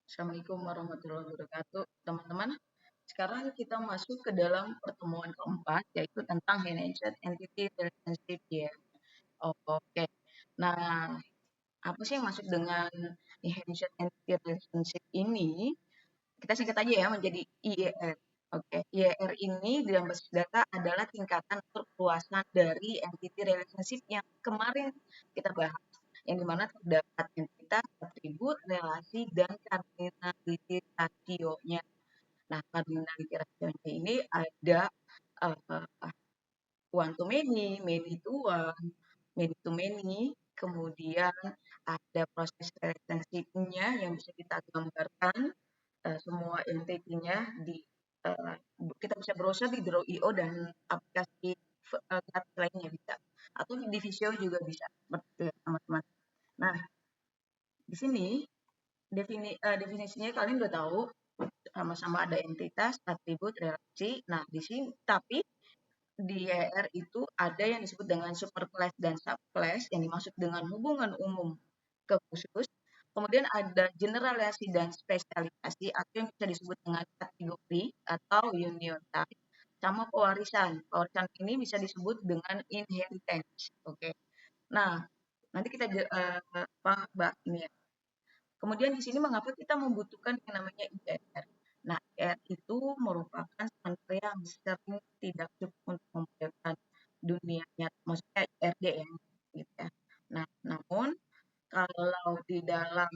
Assalamualaikum warahmatullahi wabarakatuh, teman-teman. Sekarang kita masuk ke dalam pertemuan keempat, yaitu tentang Enhanced Entity Relationship ya. Oke. Nah, apa sih yang masuk dengan Enhanced Entity Relationship ini? Kita singkat aja ya menjadi IER. Oke, IER ini dalam basis data adalah tingkatan atau perluasan dari entity relationship yang kemarin kita bahas, yang dimana terdapat entitas, atribut, relasi, dan kardinality ratio-nya. Nah, kardinality ratio-nya ini ada uh, one to many, many to one, many to many, kemudian ada proses relationship-nya yang bisa kita gambarkan semua entity-nya di uh, kita bisa browser di Draw.io dan aplikasi gratis lainnya bisa, atau di Visio juga bisa seperti itu ya teman-teman. Nah, di sini definisinya kalian udah tahu, sama-sama ada entitas, atribut, relasi. Nah, di sini tapi di ER itu ada yang disebut dengan superclass dan subclass yang dimaksud dengan hubungan umum ke khusus. Kemudian ada generalisasi dan spesialisasi atau yang bisa disebut dengan kategori atau union type, sama pewarisan. Pewarisan ini bisa disebut dengan inheritance. Oke. Nah, nanti kita bahas ini ya. Kemudian di sini mengapa kita membutuhkan yang namanya IR? Nah, IR itu merupakan standar yang sering tidak cukup untuk membayarkan dunia nyata, maksudnya IRD ya, gitu ya. Nah, namun kalau di dalam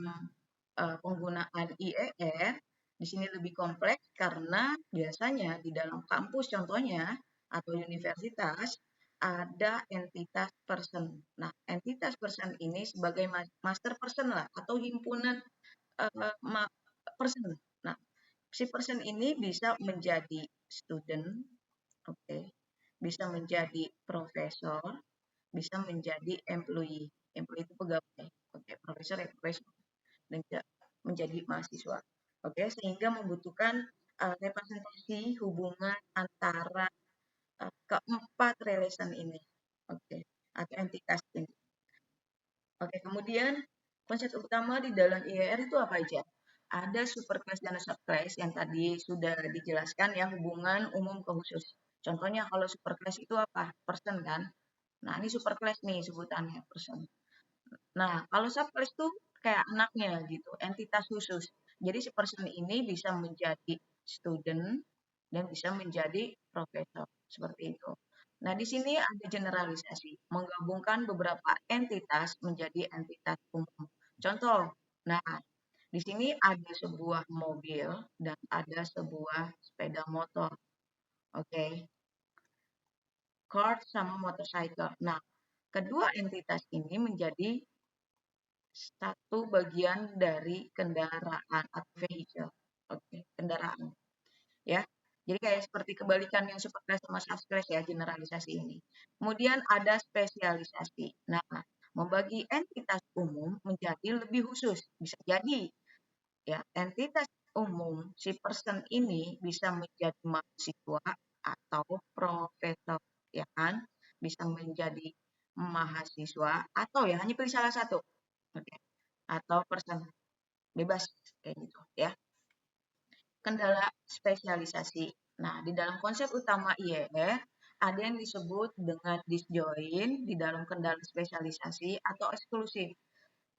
penggunaan IER, di sini lebih kompleks karena biasanya di dalam kampus contohnya atau universitas ada entitas person. Nah, entitas person ini sebagai master person lah atau himpunan person. Nah, si person ini bisa menjadi student, oke, okay, bisa menjadi profesor, bisa menjadi employee. Employee itu pegawai, oke, okay, profesor ya profesor, dan juga menjadi mahasiswa. Oke, okay, sehingga membutuhkan representasi hubungan antara keempat relation ini, oke, okay, atau entitas ini. Oke, kemudian konsep utama di dalam IER itu apa aja? Ada superclass dan subclass yang tadi sudah dijelaskan ya, hubungan umum ke khusus. Contohnya kalau superclass itu apa? Person kan? Nah, ini superclass nih sebutannya, person. Nah, kalau subclass itu kayak anaknya gitu, entitas khusus. Jadi si person ini bisa menjadi student dan bisa menjadi profesor, seperti itu. Nah, di sini ada generalisasi, menggabungkan beberapa entitas menjadi entitas umum. Contoh, nah, di sini ada sebuah mobil dan ada sebuah sepeda motor. Oke, okay? Car sama motorcycle. Nah, kedua entitas ini menjadi satu bagian dari kendaraan atau vehicle. Oke, kendaraan. Ya. Jadi kayak seperti kebalikan yang superclass sama subclass ya, generalisasi ini. Kemudian ada spesialisasi. Nah, membagi entitas umum menjadi lebih khusus. Bisa jadi ya, entitas umum si person ini bisa menjadi mahasiswa atau profesor, ya kan? Bisa menjadi mahasiswa atau ya hanya pilih salah satu. Oke. Atau person bebas kayak gitu ya. Kendala spesialisasi. Nah, di dalam konsep utama IER ada yang disebut dengan disjoin di dalam kendala spesialisasi atau eksklusif.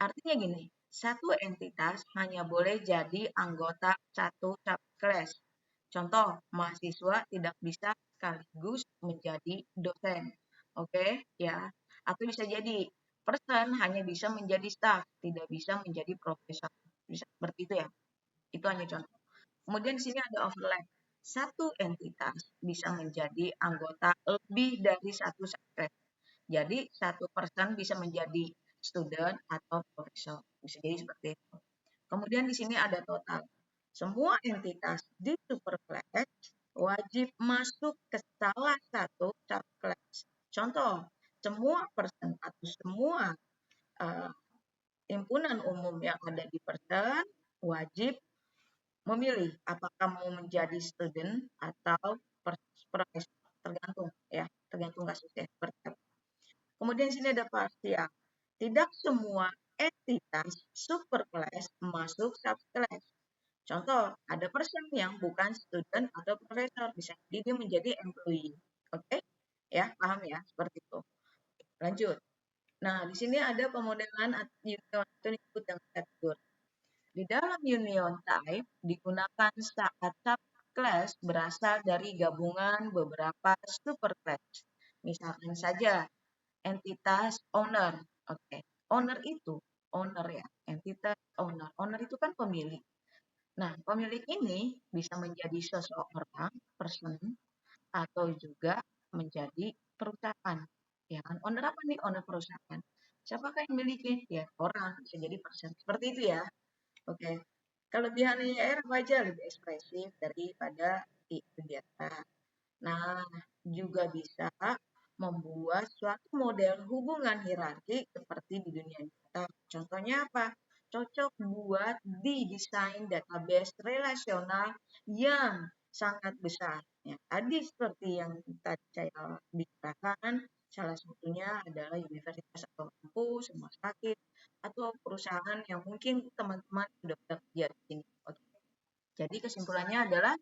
Artinya gini, satu entitas hanya boleh jadi anggota satu subclass. Contoh, mahasiswa tidak bisa sekaligus menjadi dosen. Oke, ya. Atau bisa jadi person hanya bisa menjadi staff, tidak bisa menjadi profesor. Bisa seperti itu ya. Itu hanya contoh. Kemudian di sini ada overlap. Satu entitas bisa menjadi anggota lebih dari satu subclass. Jadi satu person bisa menjadi student atau profesor. Bisa jadi seperti itu. Kemudian di sini ada total. Semua entitas di superclass wajib masuk ke salah satu subclass. Contoh, semua person atau semua uh, himpunan umum yang ada di person wajib memilih apakah mau menjadi student atau profesor, tergantung ya, tergantung kasusnya seperti apa. Kemudian sini ada parsial. Tidak semua entitas superclass masuk subclass. Contoh, ada person yang bukan student atau profesor, bisa jadi dia menjadi employee. Oke? Ya, paham ya? Seperti itu. Lanjut. Nah, di sini ada pemodelan union itu disebut dengan kategori. Di dalam union type digunakan saat subclass berasal dari gabungan beberapa superclass. Misalkan saja entitas owner. Oke. Owner itu owner ya, entitas owner. Owner itu kan pemilik. Nah, pemilik ini bisa menjadi seseorang, person, atau juga menjadi perusahaan. Ya kan? Owner apa nih? Owner perusahaan. Siapakah yang memiliki? Ya, orang. Bisa jadi person. Seperti itu ya. Oke. Kelebihan IR apa aja? Lebih ekspresif daripada kegiatan. Nah, juga bisa membuat suatu model hubungan hierarki seperti di dunia nyata. Contohnya apa? Cocok buat di desain database relasional yang sangat besar. Ya, tadi seperti yang tadi saya bicarakan, salah satunya adalah universitas atau kampus, rumah sakit, atau perusahaan yang mungkin teman-teman sudah bekerja di sini. Oke. Jadi kesimpulannya adalah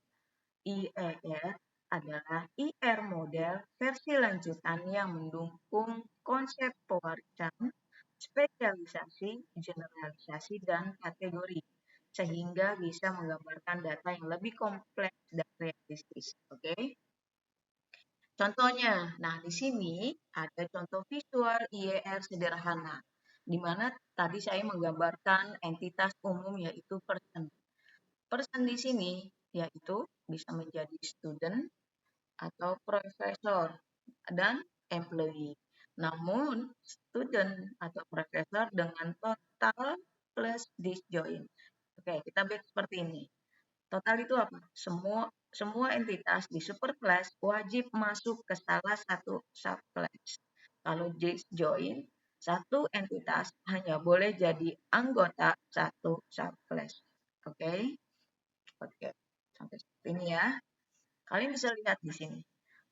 IER adalah IR model versi lanjutan yang mendukung konsep pewarisan, spesialisasi, generalisasi, dan kategori, sehingga bisa menggambarkan data yang lebih kompleks dan realistis. Oke? Contohnya, nah di sini ada contoh visual IER sederhana, di mana tadi saya menggambarkan entitas umum yaitu person. Person di sini yaitu bisa menjadi student atau profesor dan employee. Namun, student atau profesor dengan total plus disjoin. Oke, kita back seperti ini. Total itu apa? Semua entitas di superclass wajib masuk ke salah satu subclass. Kalau disjoin, satu entitas hanya boleh jadi anggota satu subclass. Oke? Oke. Sampai seperti ini ya. Kalian bisa lihat di sini.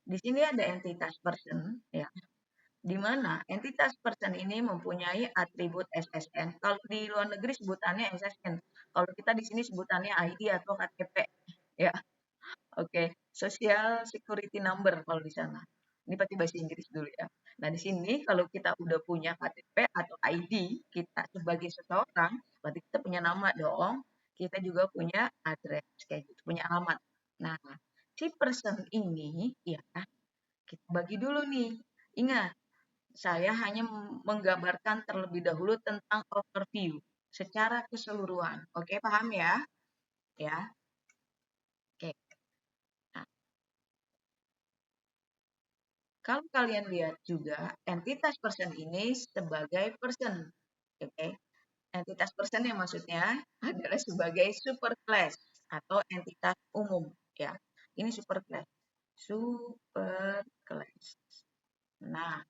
Di sini ada entitas person, ya, di mana entitas person ini mempunyai atribut SSN. Kalau di luar negeri sebutannya SSN. Kalau kita di sini sebutannya ID atau KTP, ya. Oke, Social Security Number kalau di sana. Ini pasti bahasa Inggris dulu ya. Nah, di sini kalau kita udah punya KTP atau ID kita sebagai seseorang, berarti kita punya nama dong. Kita juga punya address kayak gitu, punya alamat. Nah, si person ini ya kita bagi dulu nih. Ingat, saya hanya menggambarkan terlebih dahulu tentang overview secara keseluruhan. Oke, paham ya? Ya. Oke. Nah, kalau kalian lihat juga entitas person ini sebagai person. Oke. Entitas person yang maksudnya adalah sebagai superclass atau entitas umum, ya. Ini superclass. Superclass. Nah,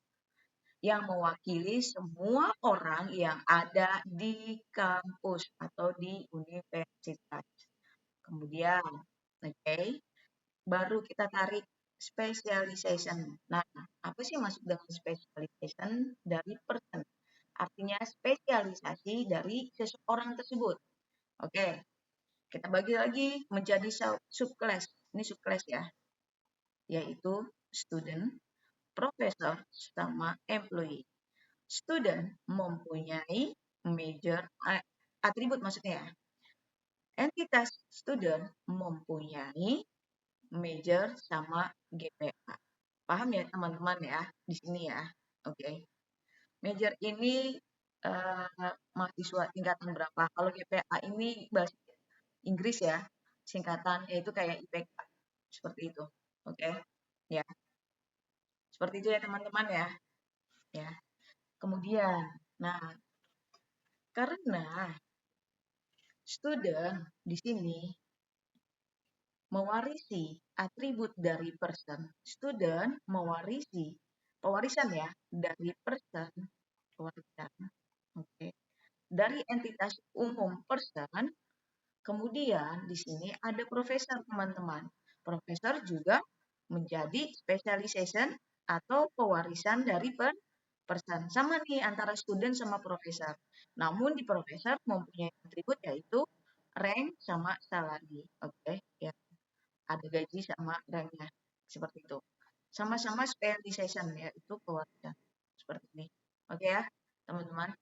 yang mewakili semua orang yang ada di kampus atau di universitas. Kemudian, oke, baru kita tarik specialization. Nah, apa sih maksud dengan specialization dari person? Artinya spesialisasi dari seseorang tersebut. Oke, kita bagi lagi menjadi subclass. Ini subclass ya, yaitu student, profesor, sama employee. Student mempunyai major atribut maksudnya ya. Entitas student mempunyai major sama GPA. Paham ya teman-teman ya di sini ya. Oke. Major ini mahasiswa tingkatan berapa? Kalau GPA ini bahasa Inggris ya. Singkatan yaitu kayak IPK. Seperti itu. Oke. Ya. Seperti itu ya teman-teman ya. Ya. Kemudian, nah karena student di sini mewarisi atribut dari person. Student mewarisi pewarisan ya dari person, pewarisan. Oke. Dari entitas umum person, kemudian di sini ada profesor teman-teman. Profesor juga menjadi specialization atau pewarisan dari person. Sama nih antara student sama profesor. Namun di profesor mempunyai atribut yaitu rank sama salary, oke, ya, ada gaji sama ranknya, seperti itu. Sama-sama specialization, ya, itu kewajiban, seperti ini. Oke ya, teman-teman.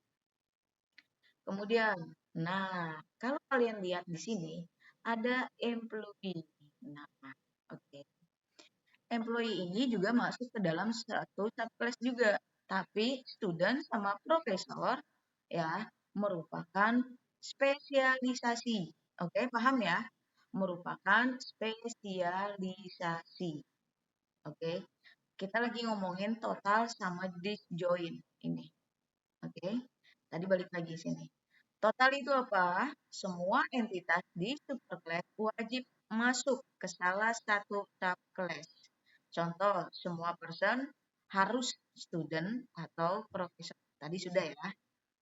Kemudian, nah, kalau kalian lihat di sini, ada employee. Nah, oke. Employee ini juga masuk ke dalam satu subclass juga. Tapi student sama profesor ya merupakan spesialisasi. Oke, paham ya? Merupakan spesialisasi. Oke. Kita lagi ngomongin total sama disjoint ini. Oke. Tadi balik lagi sini. Total itu apa? Semua entitas di superclass wajib masuk ke salah satu subclass. Contoh, semua person harus student atau profesor. Tadi sudah ya.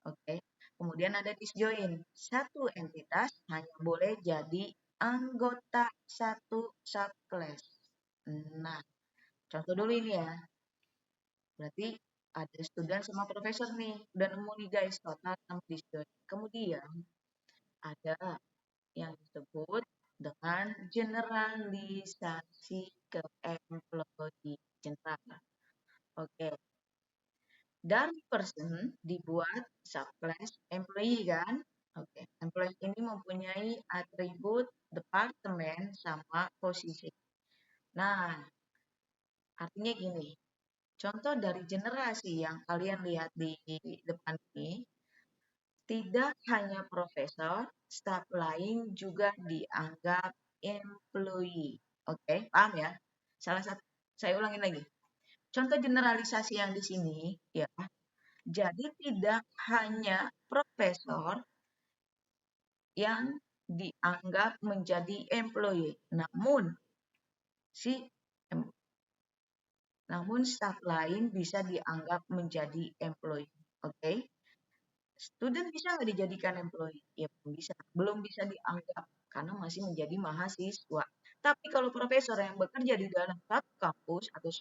Oke. Kemudian ada disjoin. Satu entitas hanya boleh jadi anggota satu subclass. Nah, contoh dulu ini ya. Berarti ada student sama profesor nih. Udah nemu nih guys, total sama disjoin. Kemudian ada yang disebut dengan generalisasi ke employee general. Oke. Dari person dibuat subclass employee kan? Oke. Employee ini mempunyai atribut departemen sama posisi. Nah, artinya gini. Contoh dari generasi yang kalian lihat di depan ini, tidak hanya profesor, staf lain juga dianggap employee. Oke, paham ya? Salah satu, saya ulangin lagi. Contoh generalisasi yang di sini, ya. Jadi tidak hanya profesor yang dianggap menjadi employee, namun si namun staf lain bisa dianggap menjadi employee. Oke? Student bisa nggak dijadikan employee? Ya belum bisa. Belum bisa dianggap karena masih menjadi mahasiswa. Tapi kalau profesor yang bekerja di dalam satu kampus atau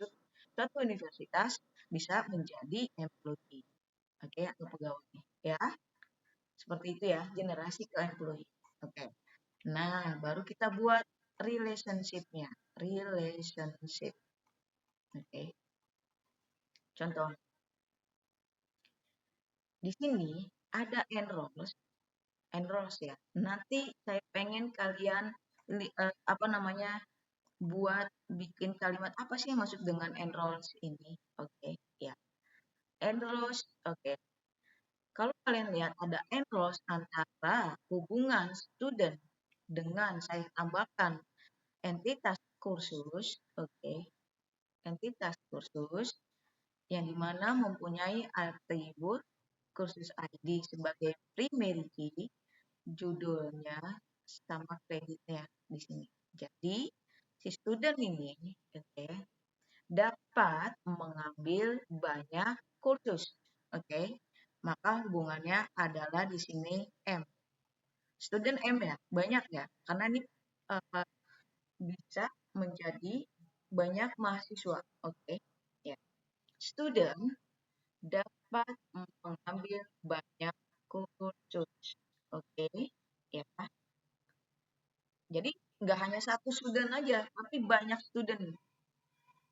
satu universitas bisa menjadi employee. Oke, atau pegawai. Ya, seperti itu ya, generasi ke employee. Oke. Nah, baru kita buat relationship-nya. Relationship. Oke. Contoh. Di sini ada enrolls. Enrolls ya. Nanti saya pengen kalian apa namanya buat bikin kalimat apa sih yang maksud dengan enrolls ini? Oke, ya. Enrolls, oke. Kalau kalian lihat ada enrolls antara hubungan student dengan saya tambahkan entitas kursus, oke. Entitas kursus yang dimana mempunyai atribut kursus ID sebagai primary key, judulnya sama kreditnya di sini. Jadi si student ini dapat mengambil banyak kursus. Oke. Maka hubungannya adalah di sini M. Student M ya, banyak ya. Karena ini bisa menjadi banyak mahasiswa. Oke. Ya. Student dapat mengambil banyak kursus. Oke. Ya. Jadi nggak hanya satu student aja, tapi banyak student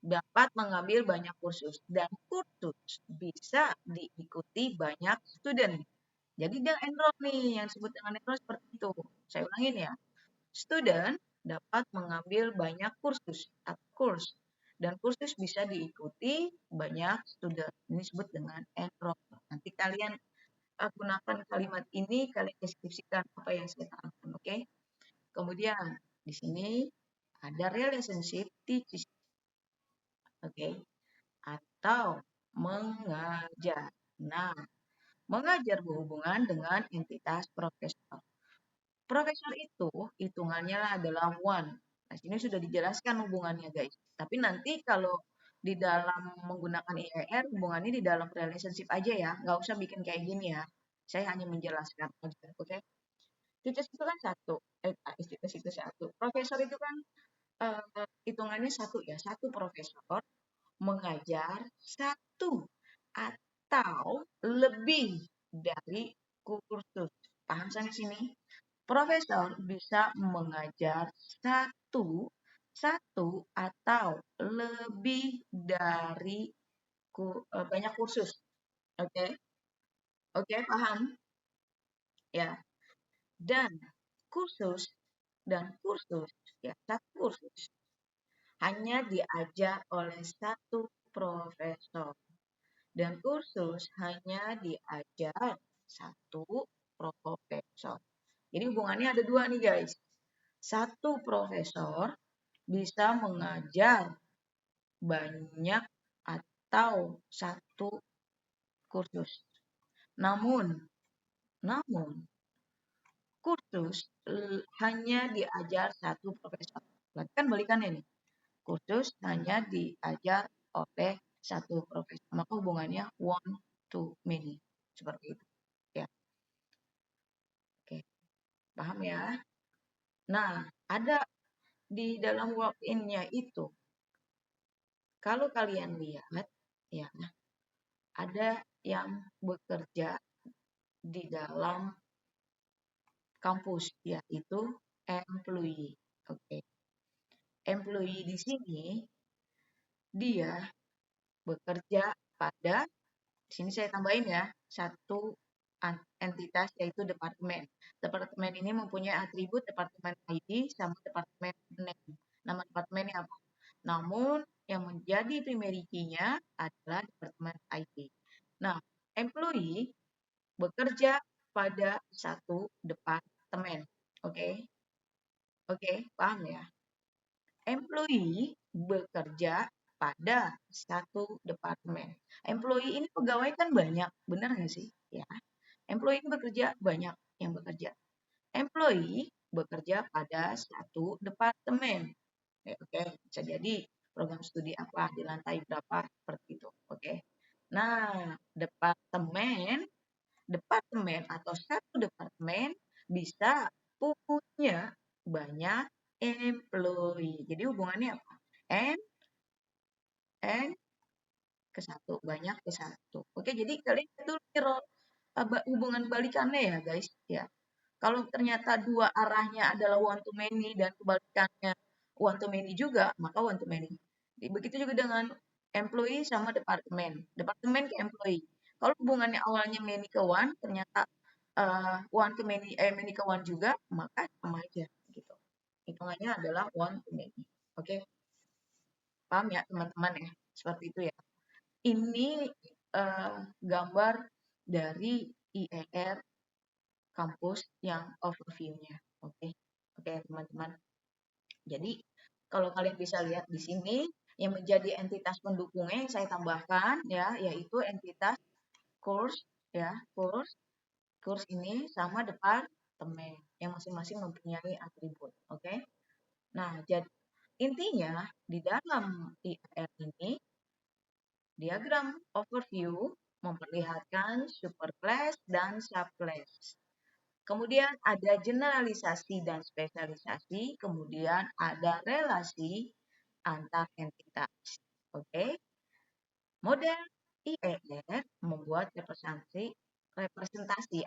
dapat mengambil banyak kursus. Dan kursus bisa diikuti banyak student. Jadi dia enroll nih, yang disebut dengan enroll seperti itu. Saya ulangin ya. Student dapat mengambil banyak kursus atau kurs. Dan kursus bisa diikuti banyak student. Ini disebut dengan enroll. Nanti kalian gunakan kalimat ini, kalian deskripsikan apa yang saya terangkan. Oke? Kemudian di sini ada relationship teaching. Oke? Atau mengajar. Nah, mengajar berhubungan dengan entitas profesor. Profesor itu hitungannya adalah one. Nah, sini sudah dijelaskan hubungannya, guys. Tapi nanti kalau di dalam menggunakan IER, hubungannya di dalam relationship aja ya. Nggak usah bikin kayak gini ya. Saya hanya menjelaskan aja, oke? Teachers itu kan satu. Teachers itu satu. Profesor itu kan hitungannya satu ya. Satu profesor mengajar satu atau lebih dari kursus. Paham sampai sini? Profesor bisa mengajar satu atau lebih dari banyak kursus. Oke, oke, paham? Ya. Dan kursus kursus ya satu kursus hanya diajar oleh satu profesor dan kursus hanya diajar satu profesor. Jadi hubungannya ada dua nih guys. Satu profesor bisa mengajar banyak atau satu kursus. Namun kursus hanya diajar satu profesor. Berarti kan balikannya nih. Kursus hanya diajar oleh satu profesor. Maka hubungannya one to many. Seperti itu. Ya. Oke. Paham ya? Nah, ada di dalam walk-in-nya itu. Kalau kalian lihat, ya, ada yang bekerja di dalam kampus, yaitu employee. Oke. Employee di sini dia bekerja pada, di sini saya tambahin ya, satu entitas yaitu departemen. Departemen ini mempunyai atribut departemen ID sama departemen name. Nama departemennya apa? Namun yang menjadi primary key-nya adalah departemen ID. Nah, employee bekerja pada satu departemen. Oke? Oke, paham ya? Employee bekerja pada satu departemen. Employee ini pegawai kan banyak, benar nggak sih? Ya, employee bekerja banyak yang bekerja. Employee bekerja pada satu departemen. Oke, bisa jadi program studi apa di lantai berapa seperti itu. Oke. Nah, departemen atau satu departemen bisa punya banyak employee. Jadi hubungannya apa? N ke satu, banyak ke satu. Oke, jadi kalian itu hubungan balikannya ya guys. Ya, kalau ternyata dua arahnya adalah one to many dan kebalikannya one to many juga, maka one to many. Begitu juga dengan employee sama departemen, departemen ke employee. Kalau hubungannya awalnya many ke one, ternyata one ke many, many ke one juga, maka sama aja gitu. Hitungannya adalah one to many. Oke, paham ya teman-teman ya? Seperti itu ya. Ini gambar dari IER kampus yang overview-nya. Oke, oke teman-teman. Jadi kalau kalian bisa lihat di sini yang menjadi entitas pendukungnya yang saya tambahkan ya, yaitu entitas course ya, course ini sama departemen yang masing-masing mempunyai atribut. Oke. Nah, jadi intinya di dalam IER ini diagram overview memperlihatkan superclass dan subclass. Kemudian ada generalisasi dan spesialisasi, kemudian ada relasi antar entitas. Oke. Model IER membuat representasi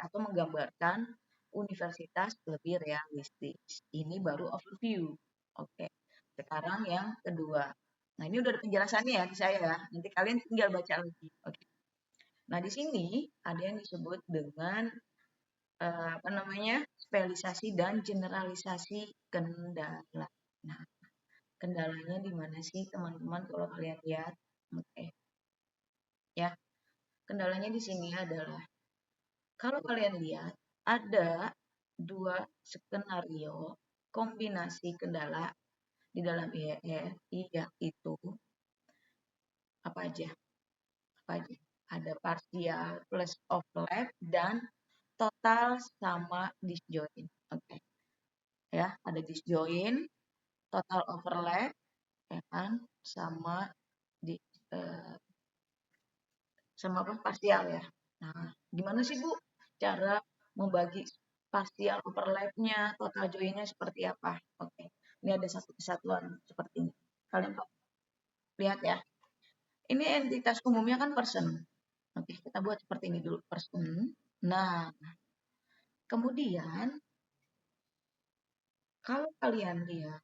atau menggambarkan universitas lebih realistis. Ini baru overview. Oke. Sekarang yang kedua. Nah, ini udah ada penjelasannya ya di saya ya. Nanti kalian tinggal baca lagi. Oke. Nah, di sini ada yang disebut dengan spesialisasi dan generalisasi kendala. Nah, kendalanya di mana sih teman-teman kalau kalian lihat? Oke. Ya, kendalanya di sini adalah kalau kalian lihat ada dua skenario kombinasi kendala di dalam IER, yaitu apa aja? Apa aja? Ada partial plus overlap dan total sama disjoint. Oke. Ya, ada disjoint, total overlap, ya kan, sama di sama apa parsial ya. Nah, gimana sih Bu cara membagi parsial overlapnya, total joinnya seperti apa? Oke, ini ada satu kesatuan seperti ini. Kalian lihat ya. Ini entitas umumnya kan person. Oke, kita buat seperti ini dulu person. Nah, kemudian Kalau kalian lihat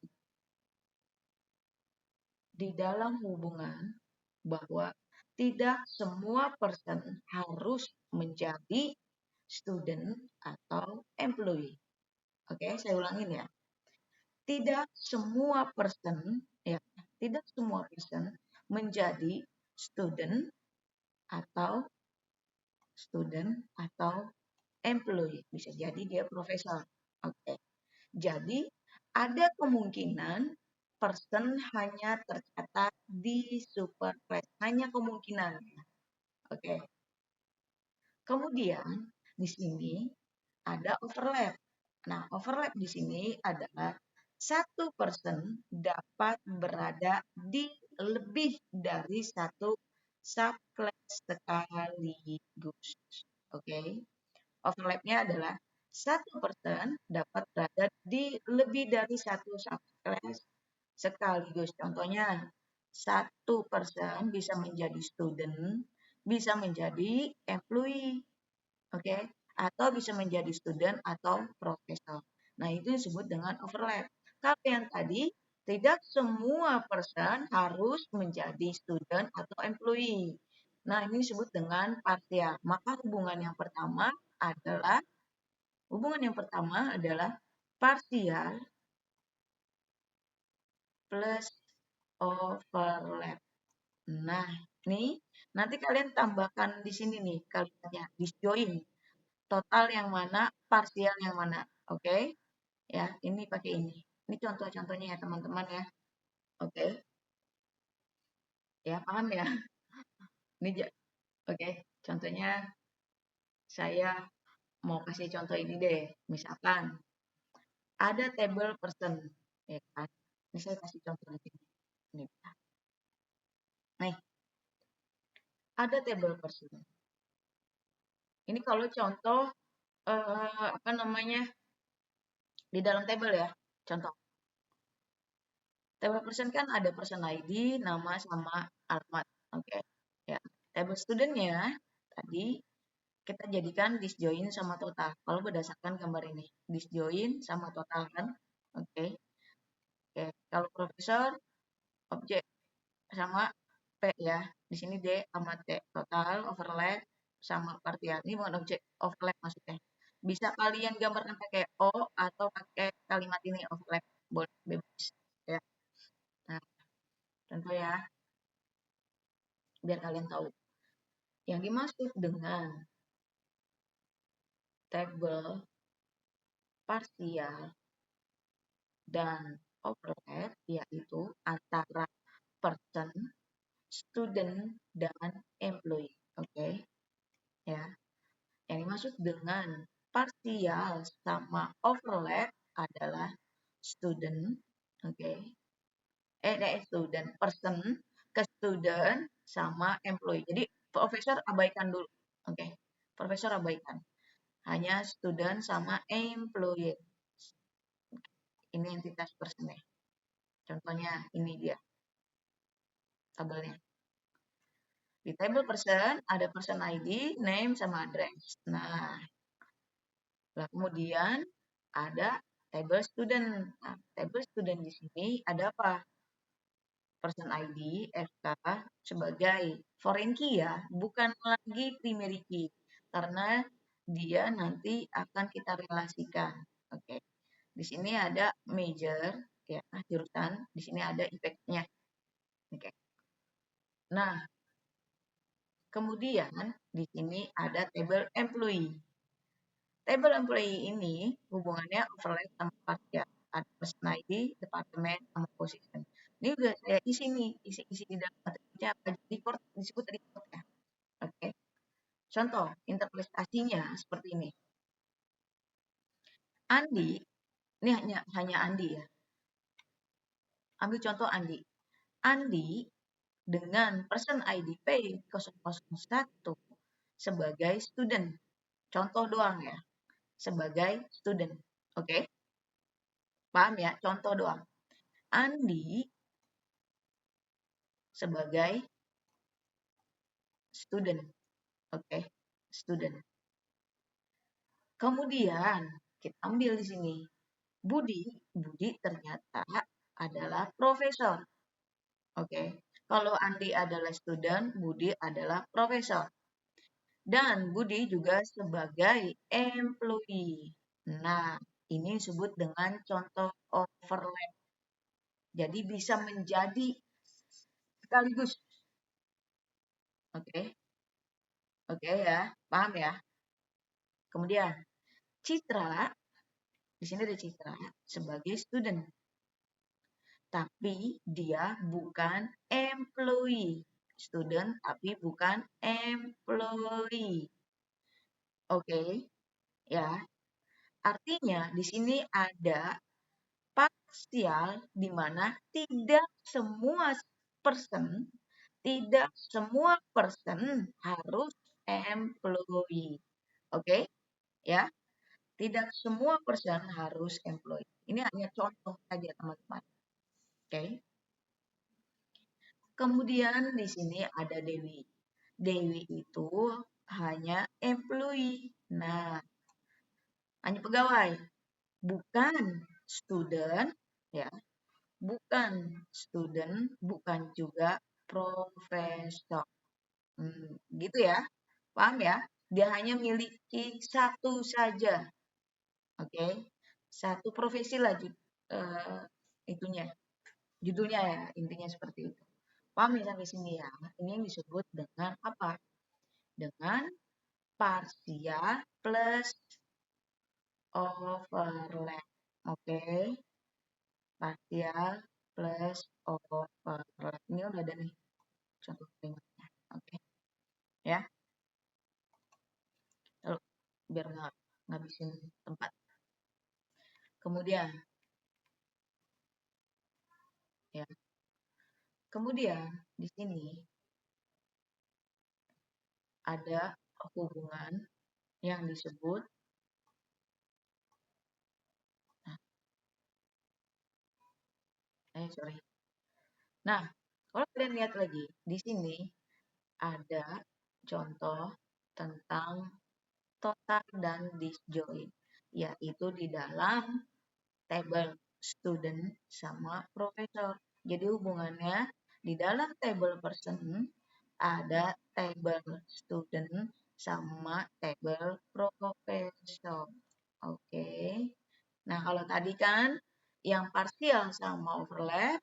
di dalam hubungan bahwa tidak semua person harus menjadi student atau employee. Oke, saya ulangin ya. Tidak semua person ya, tidak semua person menjadi student atau employee. Bisa jadi dia profesor. Oke. Jadi ada kemungkinan person hanya tercatat di super class, hanya kemungkinan. Oke. Kemudian di sini ada overlap. Nah, overlap di sini adalah satu person dapat berada di lebih dari satu subclass sekaligus. Oke. Overlapnya adalah satu person dapat berada di lebih dari satu subclass sekaligus. Contohnya, satu person bisa menjadi student, bisa menjadi employee, oke? Atau bisa menjadi student atau profesor. Nah, itu disebut dengan overlap. Kalau yang tadi, tidak semua person harus menjadi student atau employee. Nah, ini disebut dengan partial. Maka hubungan yang pertama adalah partial plus overlap. Nah, nih nanti kalian tambahkan di sini nih kalimatnya disjoin. Total yang mana, parsial yang mana. Oke? Ya, ini pakai ini. Ini contoh-contohnya ya, teman-teman ya. Oke? Ya, paham ya? Ini oke. Contohnya saya mau kasih contoh ini deh. Misalkan ada table person, ya kan? Ini saya kasih contoh lagi. Nih. Nih, ada table person. Ini kalau contoh apa namanya di dalam table ya. Contoh, table person kan ada person ID, nama sama alamat. Oke, ya. Table studentnya tadi kita jadikan disjoin sama total. Kalau berdasarkan gambar ini, disjoin sama total kan. Oke, oke. Kalau profesor objek sama P ya. Di sini D sama T. Total, overlap, sama partial. Ini bukan objek, overlap maksudnya. Bisa kalian gambarkan pakai O atau pakai kalimat ini overlap. Boleh, bebas. Ya. Nah, contoh ya, biar kalian tahu. Yang dimaksud dengan table partial dan overlap yaitu antara person, student, dan employee. Oke, ya. Yang dimaksud dengan partial sama overlap adalah student, oke. Student, person ke student sama employee. Jadi profesor abaikan dulu, oke. Profesor abaikan. Hanya student sama employee. Ini entitas personnya. Contohnya ini dia tabelnya. Di table person ada person ID, name, sama address. Nah, kemudian ada table student. Nah, table student di sini ada apa? Person ID, FK sebagai foreign key ya, bukan lagi primary key. Karena dia nanti akan kita relasikan. Oke. Di sini ada major ya, jurusan, di sini ada impact-nya. Oke. Nah, kemudian di sini ada table employee. Table employee ini hubungannya overlap sama partial. Ada person ID, departemen, sama position. Ini udah saya isi nih, isi di dalam materinya apa record, disebut record ya. Oke. Contoh, interpretasinya seperti ini. Andi, ini hanya Andi ya. Ambil contoh Andi. Andi dengan person ID P001 sebagai student. Contoh doang ya. Sebagai student. Oke? Paham ya? Contoh doang. Andi sebagai student. Oke? Student. Kemudian kita ambil di sini. Budi ternyata adalah profesor. Oke. Kalau Andi adalah student, Budi adalah profesor. Dan Budi juga sebagai employee. Nah, ini disebut dengan contoh overlap. Jadi bisa menjadi sekaligus. Oke. Oke ya, paham ya? Kemudian Citra, di sini ada Citra sebagai student. Tapi dia bukan employee. Student tapi bukan employee. Oke, ya. Artinya di sini ada parsial di mana tidak semua person harus employee. Oke, ya. Tidak semua person harus employee. Ini hanya contoh saja, teman-teman. Oke. Kemudian di sini ada Dewi. Dewi itu hanya employee. Nah, hanya pegawai, bukan student, ya. Bukan student, bukan juga profesor. Gitu ya. Paham ya? Dia hanya miliki satu saja. Oke. Satu profesi lagi itunya. Judulnya ya, intinya seperti itu. Paham ya sampai sini ya? Ini yang disebut dengan apa? Dengan parsial plus overlap. Oke. Parsial plus overlap. Ini udah ada nih contoh kalimatnya. Oke. Ya. Lalu biar nggak ngabisin tempat. Kemudian ya. Kemudian di sini ada hubungan yang disebut sorry. Nah, kalau kalian lihat lagi di sini ada contoh tentang total dan disjoint, yaitu di dalam table student sama profesor. Jadi hubungannya di dalam table person ada table student sama table profesor. Oke. Nah, kalau tadi kan yang parsial sama overlap,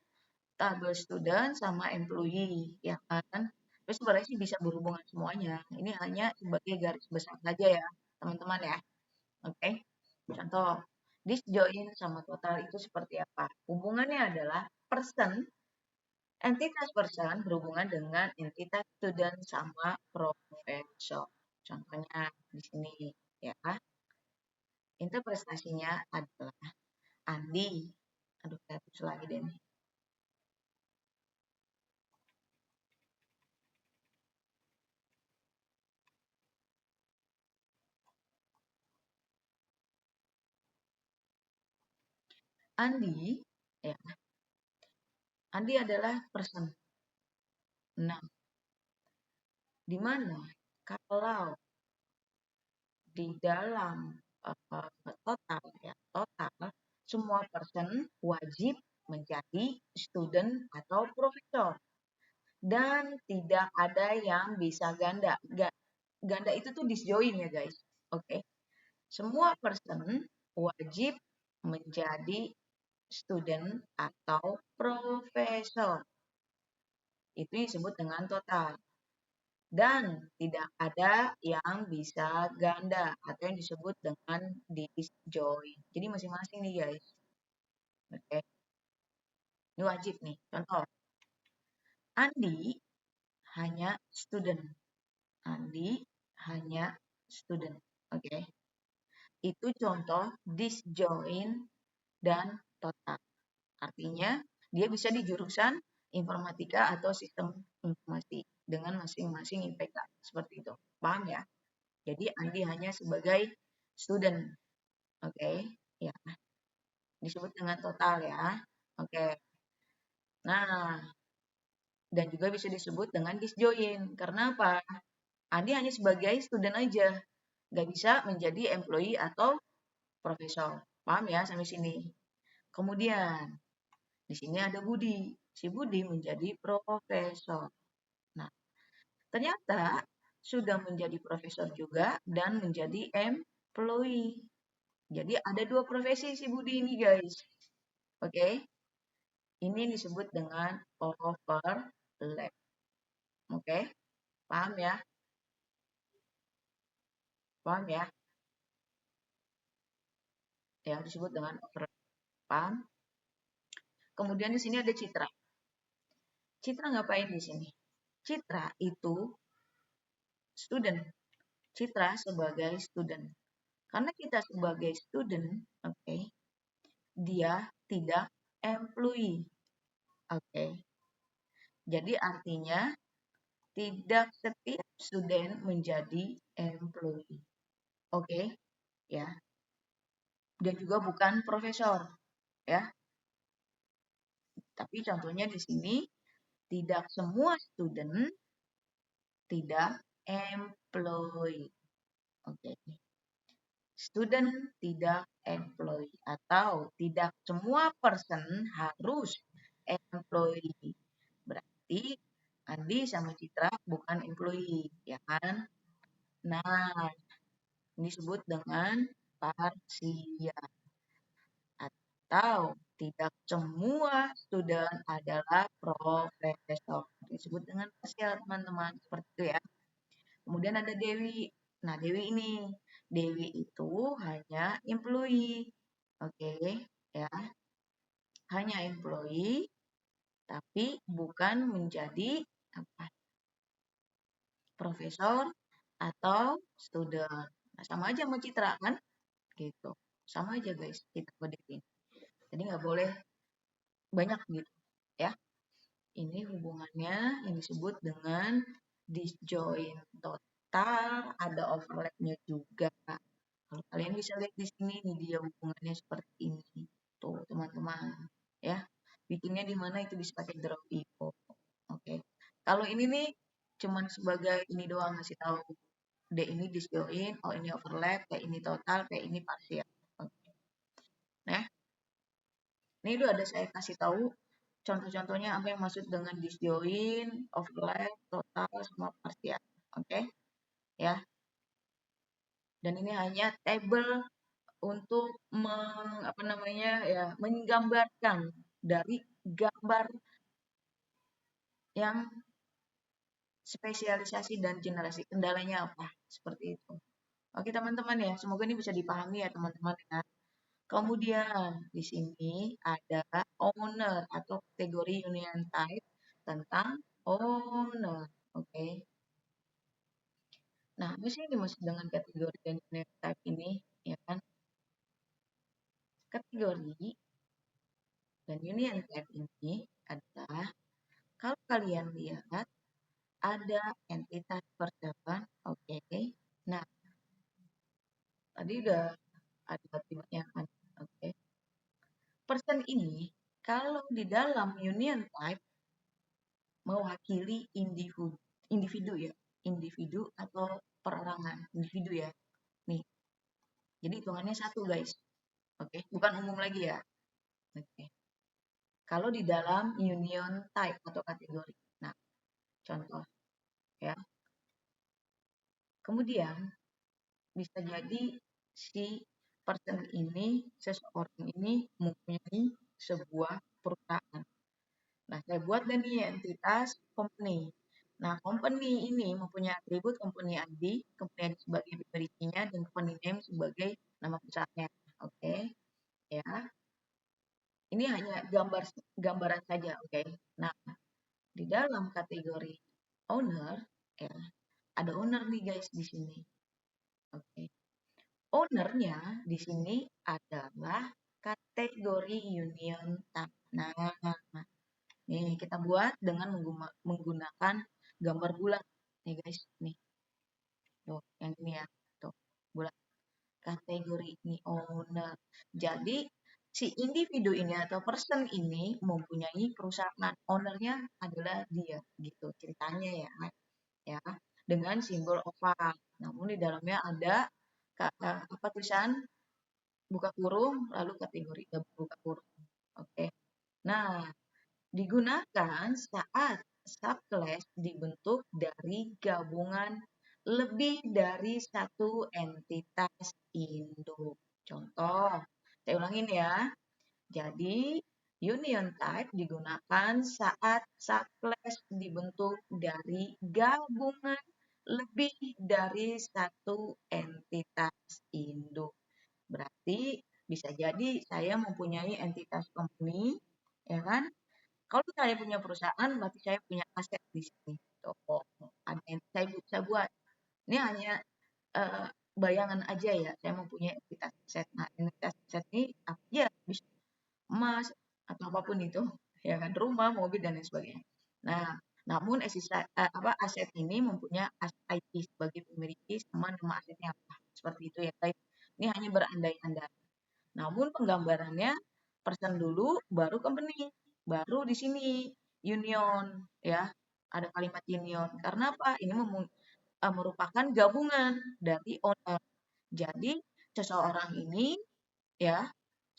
table student sama employee, ya kan? Tapi sebenarnya sih bisa berhubungan semuanya. Ini hanya sebagai garis besar saja ya, teman-teman ya. Oke. Contoh, disjoint sama total itu seperti apa? Hubungannya adalah entitas person berhubungan dengan entitas student sama profesor. Contohnya di sini ya. Interpretasinya adalah Andi. Aduh, saya hapus lagi deh nih. Andi, ya. Andi adalah person. Nah, di mana kalau di dalam total semua person wajib menjadi student atau profesor dan tidak ada yang bisa ganda. Ganda itu tuh disjoin ya guys. Oke. Semua person wajib menjadi student atau profesor. Itu disebut dengan total. Dan tidak ada yang bisa ganda atau yang disebut dengan disjoint. Jadi masing-masing nih guys. Oke. Ini wajib nih. Contoh. Andi hanya student. Andi hanya student. Oke. Itu contoh disjoint dan total. Artinya dia bisa di jurusan informatika atau sistem informasi dengan masing-masing IPK. Seperti itu. Paham ya? Jadi Andi hanya sebagai student. Oke. Ya. Disebut dengan total ya. Oke. Nah, dan juga bisa disebut dengan disjoint. Karena apa? Andi hanya sebagai student aja. Nggak bisa menjadi employee atau profesor. Paham ya sampai sini? Kemudian di sini ada Budi. Si Budi menjadi profesor. Nah, ternyata sudah menjadi profesor juga dan menjadi employee. Jadi ada dua profesi si Budi ini guys. Oke. Ini disebut dengan overlap. Oke. Paham ya? Paham ya? Ya, disebut dengan overlap. Paham? Kemudian di sini ada Citra. Citra ngapain di sini? Citra itu student. Citra sebagai student. Karena kita sebagai student, oke, dia tidak employee. Oke. Jadi artinya tidak setiap student menjadi employee. Oke, ya. Dan juga bukan profesor, ya. Tapi contohnya di sini tidak semua student tidak employee. Oke. Student tidak employee atau tidak semua person harus employee. Berarti Andi sama Citra bukan employee, ya kan? Nah, ini disebut dengan parsial. Atau tidak semua student adalah profesor. Disebut dengan parsial, teman-teman. Seperti itu ya. Kemudian ada Dewi. Nah, Dewi ini. Dewi itu hanya employee. Oke, ya. Hanya employee, tapi bukan menjadi apa? Profesor atau student. Nah, sama aja sama Citra kan? Gitu. Sama aja guys, kita kodein. Jadi nggak boleh banyak gitu ya. Ini hubungannya yang disebut dengan disjoint total, ada overlapnya juga. Kalau kalian bisa lihat di sini, ini dia hubungannya seperti ini. Tuh teman-teman, ya. Bikinnya di mana itu bisa pakai drop info. Oke. Kalau ini nih cuman sebagai ini doang ngasih tahu. D ini disjoint, oh ini overlap, kayak ini total, kayak ini parsial. Oke. Nah, ini udah ada saya kasih tahu contoh-contohnya apa yang maksud dengan disjoint, overlap, total, sama parsial. Oke, ya. Dan ini hanya table untuk apa namanya ya, menggambarkan dari gambar yang spesialisasi dan generasi. Kendalanya apa? Seperti itu. Oke, teman-teman ya. Semoga ini bisa dipahami ya, teman-teman ya. Kemudian di sini ada owner atau kategori union type tentang owner. Oke. Nah, apa sih yang dimaksud dengan kategori dan union type ini? Ya kan? Kategori dan union type ini adalah kalau kalian lihat ada entitas percakapan. Oke. Nah, tadi udah ada banyak kan. Oke. Person ini kalau di dalam union type mewakili individu ya, individu atau perorangan, individu ya. Nih, jadi hitungannya satu guys. Oke, bukan umum lagi ya. Oke. Kalau di dalam union type atau kategori. Nah, contoh ya. Kemudian bisa jadi si person ini, seseorang ini mempunyai sebuah perusahaan. Nah, saya buat dan nih entitas company. Nah, company ini mempunyai atribut company ID, company ID sebagai membernya dan company name sebagai nama perusahaannya. Oke, ya. Ini hanya gambaran saja, oke. Nah, di dalam kategori owner, ya, ada owner nih guys di sini. Oke. Ownernya di sini adalah kategori union type. Nah, nih kita buat dengan menggunakan gambar bulat. Nih guys, nih. Tuh, yang ini ya. Tuh, bulat. Kategori ini owner. Jadi, si individu ini atau person ini mempunyai perusahaan. Ownernya adalah dia. Gitu ceritanya ya. Ya, dengan simbol oval. Namun di dalamnya ada apa tulisan buka kurung, lalu kategori buka kurung. Oke. Nah, digunakan saat subclass dibentuk dari gabungan lebih dari satu entitas induk. Contoh, saya ulangin ya. Jadi, union type digunakan saat subclass dibentuk dari gabungan lebih dari satu entitas induk. Berarti bisa jadi saya mempunyai entitas company, ya kan? Kalau saya punya perusahaan, berarti saya punya aset di sini. Tuh, ada yang saya buat. Ini hanya bayangan aja ya. Saya mempunyai entitas aset. Nah, entitas aset ini apa aja? Bisa emas atau apapun itu, ya kan? Rumah, mobil dan lain sebagainya. Nah, namun aset ini mempunyai aset IP sebagai pemiliki sama nama asetnya apa. Seperti itu ya, guys. Ini hanya berandai-andai. Namun penggambarannya person dulu, baru company, baru di sini union, ya. Ada kalimat union. Karena apa? Ini merupakan gabungan dari owner. Jadi seseorang ini, ya,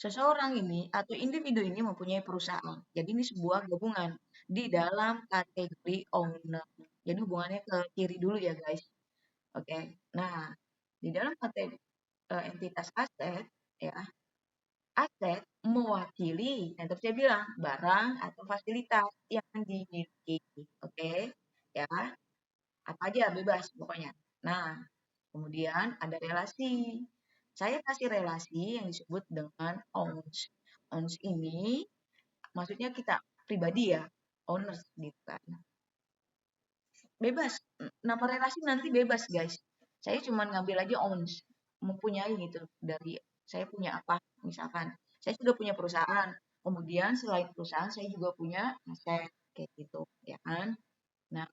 seseorang ini atau individu ini mempunyai perusahaan. Jadi ini sebuah gabungan di dalam kategori owner. Jadi hubungannya ke kiri dulu ya guys. Oke. Nah, di dalam kategori entitas aset, ya, aset mewakili, yang tadi saya bilang, barang atau fasilitas yang dimiliki. Oke, ya, apa aja bebas pokoknya. Nah, kemudian ada relasi. Saya kasih relasi yang disebut dengan owns. Owns ini maksudnya kita pribadi ya, owners gitu kan. Bebas, nama relasi nanti bebas guys. Saya cuma ngambil aja owns, mempunyai gitu dari saya punya apa misalkan. Saya sudah punya perusahaan. Kemudian selain perusahaan saya juga punya aset kayak gitu, ya kan? Nah,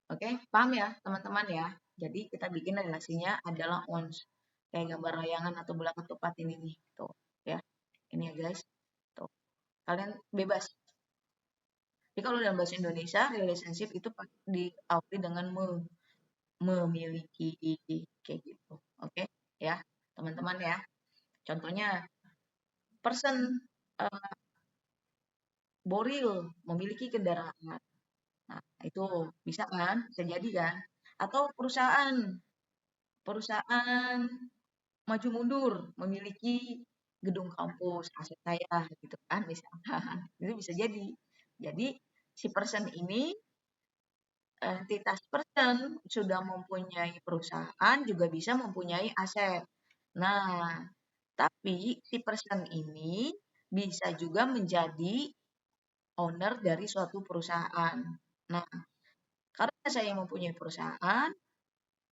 oke, paham ya teman-teman ya. Jadi kita bikin relasinya adalah ons. Kayak gambar layangan atau bola ketupat ini nih. Tuh, ya. Ini ya guys. Tuh. Kalian bebas. Jadi kalau dalam bahasa Indonesia, relationship itu diawali dengan memiliki kayak gitu. Oke, ya, teman-teman ya. Contohnya person Boril memiliki kendaraan. Nah, itu bisa kan? Bisa jadi kan? Atau perusahaan perusahaan maju mundur memiliki gedung kampus aset saya gitu kan misalkan. Itu bisa jadi. Jadi si person ini entitas person sudah mempunyai perusahaan juga bisa mempunyai aset. Nah, tapi si person ini bisa juga menjadi owner dari suatu perusahaan. Nah, karena saya mempunyai perusahaan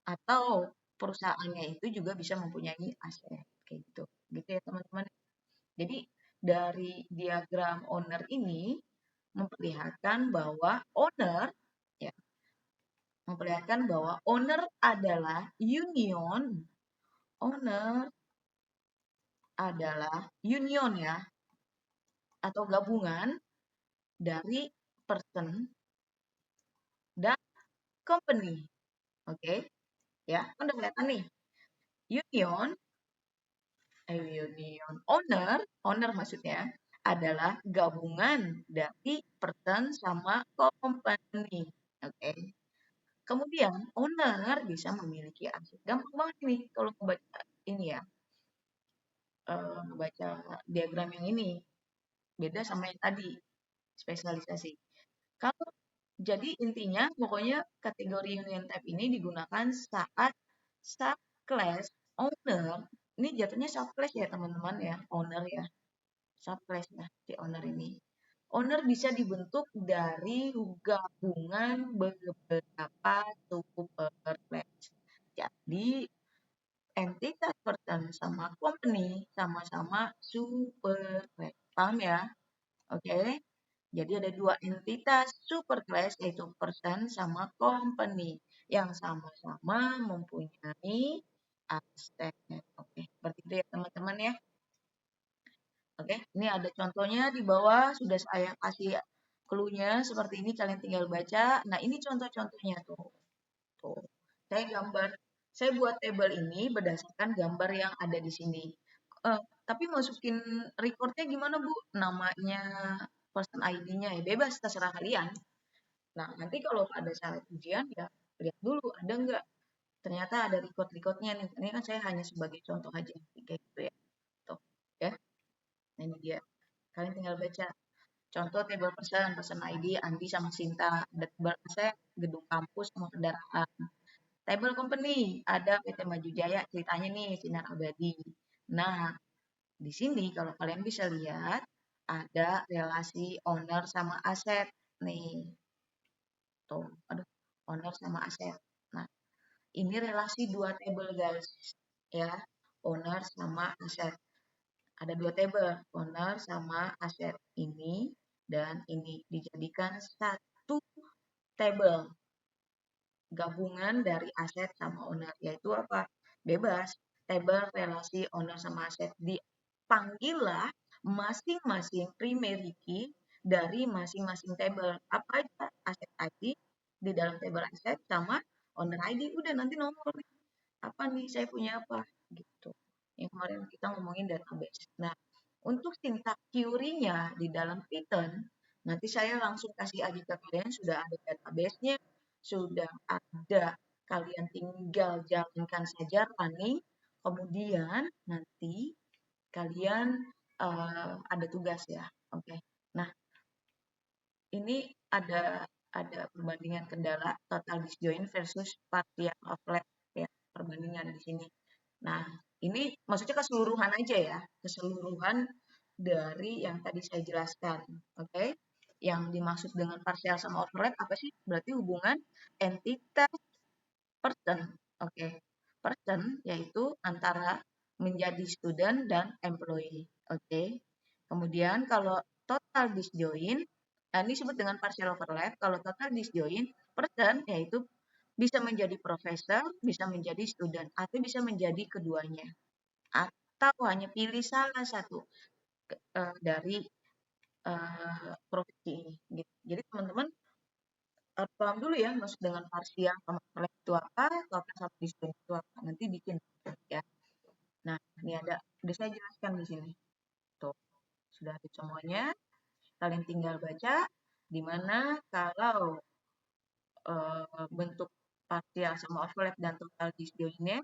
atau perusahaannya itu juga bisa mempunyai aset kayak gitu. Gitu ya, teman-teman. Jadi dari diagram owner ini memperlihatkan bahwa ya, owner adalah owner adalah union ya atau gabungan dari person dan company. Oke, ya, kan udah kelihatan nih. Union, owner maksudnya adalah gabungan dari person sama company. Oke. Kemudian owner bisa memiliki aset. Gampang banget nih kalau membaca ini ya, membaca diagram yang ini. Beda sama yang tadi, spesialisasi. Kalau jadi intinya pokoknya kategori union type ini digunakan saat subclass owner. Ini jatuhnya subclass ya teman-teman ya, owner ya. Subclass ya si owner ini. Owner bisa dibentuk dari gabungan beberapa superclass. Jadi entitas person sama company sama-sama superclass. Paham ya? Oke. Jadi ada dua entitas superclass yaitu person sama company yang sama-sama mempunyai aset. Oke, seperti itu ya teman-teman ya. Oke, ini ada contohnya di bawah sudah saya kasih clue-nya seperti ini kalian tinggal baca. Nah, ini contoh-contohnya tuh. Tuh. Saya gambar Saya buat table ini berdasarkan gambar yang ada di sini. Tapi masukin recordnya gimana Bu? Namanya, person ID-nya ya bebas terserah kalian. Nah, nanti kalau pada saat ujian ya lihat dulu ada nggak ternyata ada record-recordnya nih. Ini kan saya hanya sebagai contoh aja kayak gitu ya. Tuh, ya. Nah, ini dia. Kalian tinggal baca. Contoh table person ID Andi sama Sinta. Ada table aset, gedung kampus sama kendaraan. Table company ada PT Maju Jaya ceritanya nih Sinar Abadi. Nah, di sini kalau kalian bisa lihat ada relasi owner sama aset nih. Tuh, aduh, owner sama aset. Nah, ini relasi dua table guys, ya. Owner sama aset. Ada dua table, owner sama aset ini dan ini dijadikan satu table gabungan dari aset sama owner, yaitu apa? Bebas, table relasi owner sama aset. Dipanggillah masing-masing primary key dari masing-masing table. Apa aja? Aset ID di dalam table aset sama owner ID. Udah nanti nomor apa nih saya punya apa gitu. Yang kemarin kita ngomongin database. Nah, untuk sintak query-nya di dalam Python, nanti saya langsung kasih aja ke kalian sudah ada database-nya, sudah ada kalian tinggal jalankan saja running, kemudian nanti kalian ada tugas ya. Oke. Nah, ini ada perbandingan kendala total disjoint versus partial overlap ya, perbandingan di sini. Nah, ini maksudnya keseluruhan aja ya, keseluruhan dari yang tadi saya jelaskan. Oke? Yang dimaksud dengan partial sama overlap apa sih? Berarti hubungan entitas person. Oke. Person yaitu antara menjadi student dan employee. Oke. Kemudian kalau total disjoint, ini disebut dengan partial overlap. Kalau total disjoint, person yaitu bisa menjadi profesor, bisa menjadi student, atau bisa menjadi keduanya. Atau hanya pilih salah satu dari profesi ini. Gitu. Jadi teman-teman harus paham dulu ya, maksud dengan parsial sama overlap itu apa, total sama disjoint itu apa. Nanti bikin ya. Nah, ini udah saya jelaskan di sini. Tuh, sudah ada semuanya. Kalian tinggal baca di mana kalau bentuk partial sama overlap dan total disjointnya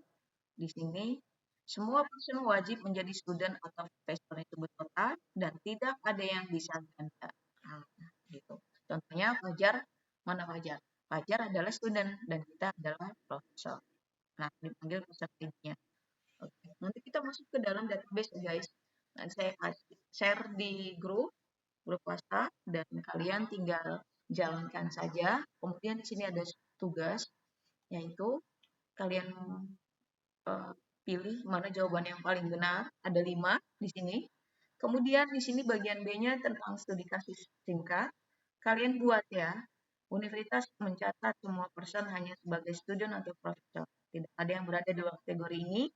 di sini semua person wajib menjadi student atau profesor itu total dan tidak ada yang bisa ganda. Nah, gitu. Contohnya Fajar, mana Fajar? Fajar adalah student dan kita adalah profesor. Nah, dipanggil pesertanya. Oke. Nanti kita masuk ke dalam database ya guys. Nanti saya share di grup WhatsApp dan kalian tinggal jalankan saja. Kemudian di sini ada tugas yaitu kalian pilih mana jawaban yang paling benar. Ada 5 di sini. Kemudian di sini bagian B-nya tentang studi kasus singkat. Kalian buat ya. Universitas mencatat semua person hanya sebagai student atau profesor. Tidak ada yang berada di luar kategori ini.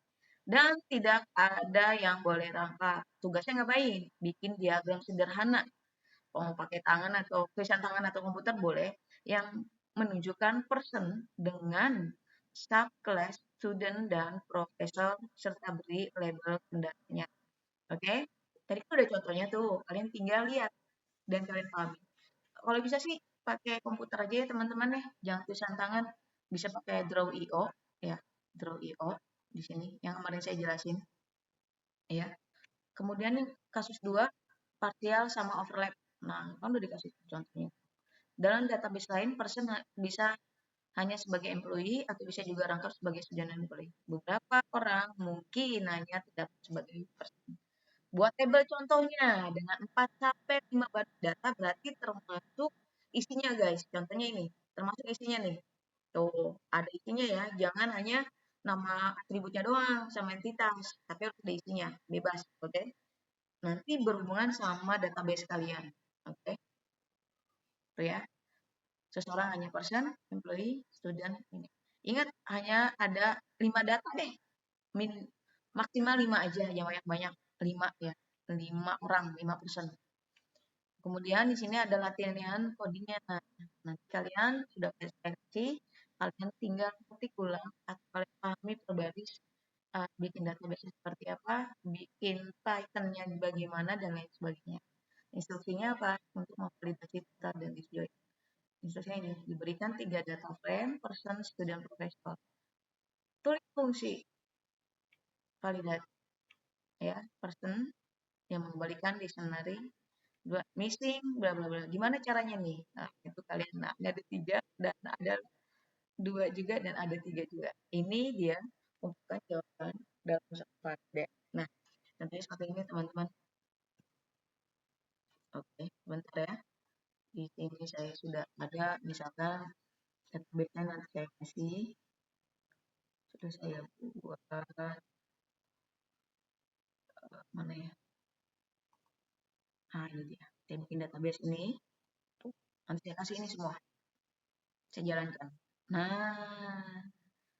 Dan tidak ada yang boleh rangka. Tugasnya ngapain? Bikin diagram sederhana. Mau pakai tangan atau tulisan tangan atau komputer boleh. Yang menunjukkan person dengan subclass student dan profesor serta beri label kendaraannya. Oke? Tadi itu udah contohnya tuh. Kalian tinggal lihat dan kalian pahami. Kalau bisa sih pakai komputer aja ya teman-teman ya. Jangan tulisan tangan. Bisa pakai Draw.io ya. Draw.io di sini yang kemarin saya jelasin. Ya. Kemudian kasus 2 partial sama overlap. Nah, kan udah dikasih contohnya. Dalam database lain, person bisa hanya sebagai employee atau bisa juga rangkap sebagai student employee. Beberapa orang mungkin hanya terdapat sebagai person. Buat table contohnya dengan 4 sampai 5 baris data berarti termasuk isinya guys. Contohnya ini, termasuk isinya nih. Tuh, ada isinya ya. Jangan hanya nama atributnya doang sama entitas, tapi harus ada isinya, bebas, oke? Okay? Nanti berhubungan sama database kalian, oke? Okay? Tuh ya. Seseorang hanya person, employee, student, ini. Ingat, hanya ada 5 data deh. Maksimal 5 aja, yang banyak-banyak. 5 ya. 5 orang, 5 person. Kemudian di sini ada latihan codingnya. Nah, nanti kalian sudah presentasi, kalian tinggal ketik ulang atau kalian pahami perbaris bikin database seperti apa, bikin Python-nya bagaimana, dan lain sebagainya. Instruksinya apa? Untuk memvalidasi data dan disjoin. Instruksinya ini, diberikan 3 data frame, person, student, professor. Tulis fungsi validasi, ya, person yang mengembalikan dictionary, dua missing, bla bla bla. Gimana caranya nih? Nah, itu kalian, nah, ini ada 3 dan ada 2 juga dan ada 3 juga. Ini dia kumpulan jawaban dalam satu variabel. Nah, tentunya seperti ini teman-teman. Oke, bentar ya. Di sini saya sudah ada, misalkan database-nya nanti saya kasih. Sudah saya buat, mana ya? Nah, ini dia. Saya bikin database ini. Tuh, nanti saya kasih ini semua. Saya jalankan. Nah,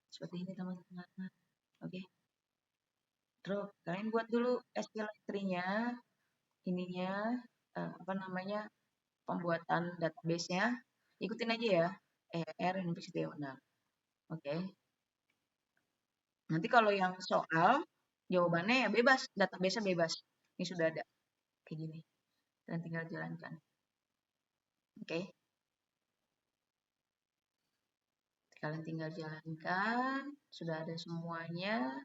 seperti ini teman-teman. Oke. Terus kalian buat dulu SQL tree-nya, ininya, apa namanya, pembuatan database-nya. Ikutin aja ya. R University Owner. Oke. Nanti kalau yang soal, jawabannya ya bebas, database-nya bebas. Ini sudah ada. Kayak gini. Dan tinggal jalankan. Oke. Kalian tinggal jalankan. Sudah ada semuanya.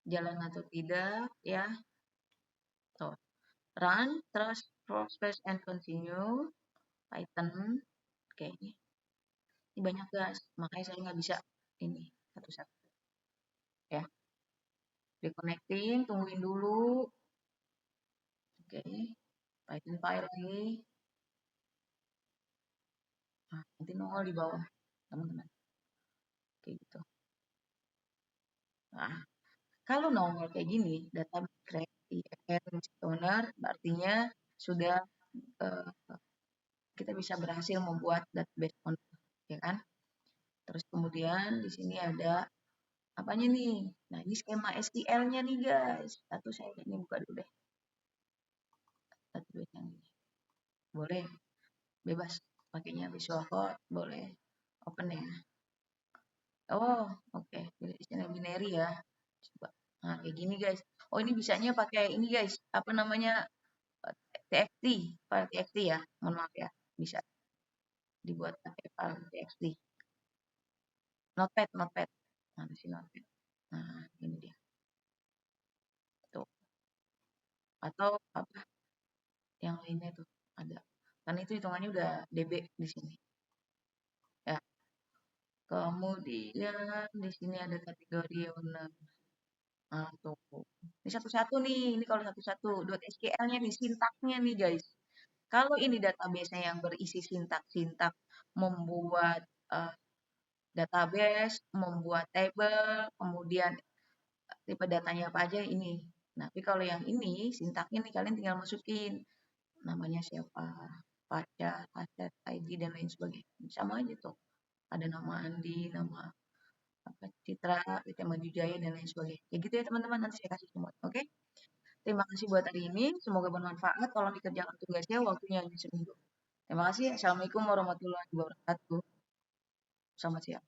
Jalan atau tidak, ya. Tuh. Run, terus process and continue. Python. Oke. Ini banyak guys. Makanya saya nggak bisa ini satu-satu. Ya. Reconnecting, tungguin dulu. Oke. Python file lagi. Nah, nanti nongol di bawah, teman-teman. Kayak gitu. Nah, kalau nongol kayak gini, data create owner, artinya sudah uh, kita bisa berhasil membuat database owner, ya kan? Terus kemudian di sini ada apanya nih? Nah, ini skema SQL-nya nih, guys. Satu saya ini buka dulu deh. Database yang ini. Boleh, bebas. Pakainya Visual Code, boleh. Open ya. Oh, oke. Istilah binary ya. Coba. Nah, kayak gini guys. Oh, ini bisanya pakai ini guys. Apa namanya? TXT, file TXT ya. Mohon maaf ya. Bisa dibuat pakai file TXT. Notepad, notepad. Mana sih notepad? Nah, ini dia. Tuh. Atau apa yang lainnya tuh ada. Karena itu hitungannya udah DB di sini. Ya. Kemudian di sini ada kategori owner. Nah, tuh. Ini satu-satu nih. Ini kalau satu-satu. .SQL-nya nih, sintaknya nih guys. Kalau ini database yang berisi sintak-sintak membuat database, membuat table, kemudian tipe datanya apa aja ini. Nah, tapi kalau yang ini sintaknya nih kalian tinggal masukin namanya siapa, pacar, aset, ID dan lain sebagainya. Sama aja tuh. Ada nama Andi, nama apa Citra, Citra Maju Jaya dan lain sebagainya. Ya gitu ya teman-teman, nanti saya kasih semua. Oke? Terima kasih buat hari ini. Semoga bermanfaat. Tolong dikerjakan tugasnya waktunya hanya seminggu. Terima kasih. Assalamualaikum warahmatullahi wabarakatuh. Selamat siang.